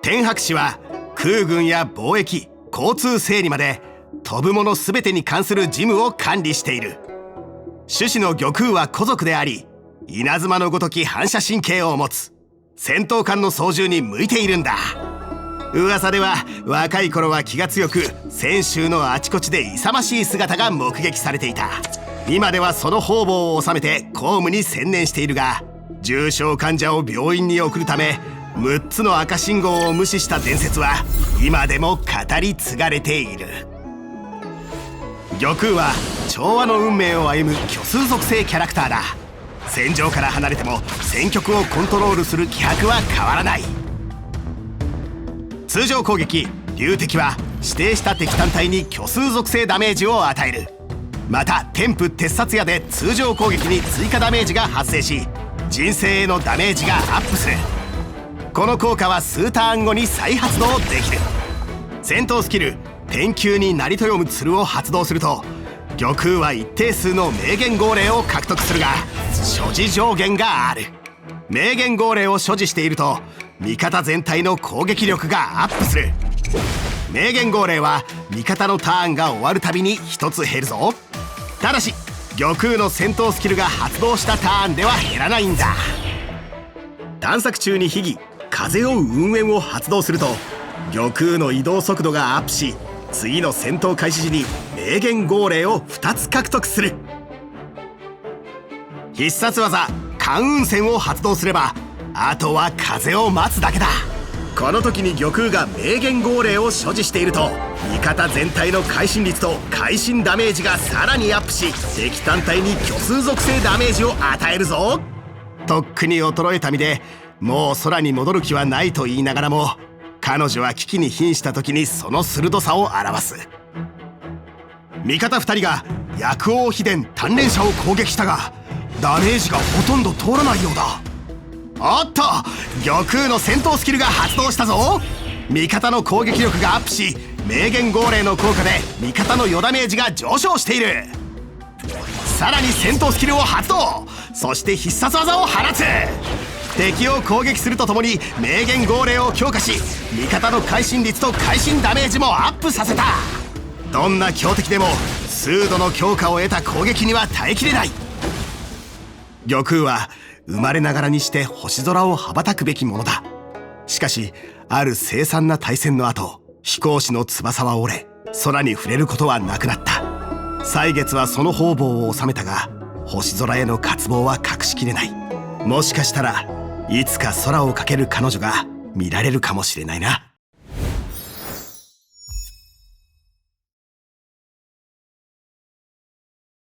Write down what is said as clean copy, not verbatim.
天白氏は空軍や貿易、交通整理まで飛ぶもの全てに関する事務を管理している。主子の玉空は孤族であり、稲妻のごとき反射神経を持つ。戦闘艦の操縦に向いているんだ。噂では若い頃は気が強く、泉州のあちこちで勇ましい姿が目撃されていた。今ではその方々を収めて公務に専念しているが、重症患者を病院に送るため6つの赤信号を無視した伝説は今でも語り継がれている。玉空は調和の運命を歩む虚数属性キャラクターだ。戦場から離れても戦局をコントロールする気迫は変わらない。通常攻撃、竜敵は指定した敵単体に虚数属性ダメージを与える。また天賦鉄殺矢で通常攻撃に追加ダメージが発生し、人生へのダメージがアップする。この効果は数ターン後に再発動できる。戦闘スキル天球になりと読む鶴を発動すると、玉空は一定数の名言号令を獲得するが、所持上限がある。名言号令を所持していると味方全体の攻撃力がアップする。名言号令は味方のターンが終わるたびに1つ減るぞ。ただし玉空の戦闘スキルが発動したターンでは減らないんだ。探索中に秘技風を雲煙を発動すると、玉空の移動速度がアップし、次の戦闘開始時に名言号令を2つ獲得する。必殺技関雲線を発動すれば、あとは風を待つだけだ。この時に玉空が名言号令を所持していると、味方全体の会心率と会心ダメージがさらにアップし、敵単体に虚数属性ダメージを与えるぞ。とっくに衰えた身でもう空に戻る気はないと言いながらも、彼女は危機に瀕した時にその鋭さを表す。味方2人が薬王秘伝鍛錬者を攻撃したが、ダメージがほとんど通らないようだ。おっと、玉空の戦闘スキルが発動したぞ。味方の攻撃力がアップし、名言号令の効果で味方の余ダメージが上昇している。さらに戦闘スキルを発動。そして必殺技を放つ。敵を攻撃するとともに名言号令を強化し、味方の会心率と会心ダメージもアップさせた。どんな強敵でも数度の強化を得た攻撃には耐えきれない。玉空は生まれながらにして星空を羽ばたくべきものだ。しかしある凄惨な大戦の後、飛行士の翼は折れ、空に触れることはなくなった。歳月はその方々を収めたが、星空への渇望は隠しきれない。もしかしたらいつか空をかける彼女が見られるかもしれないな。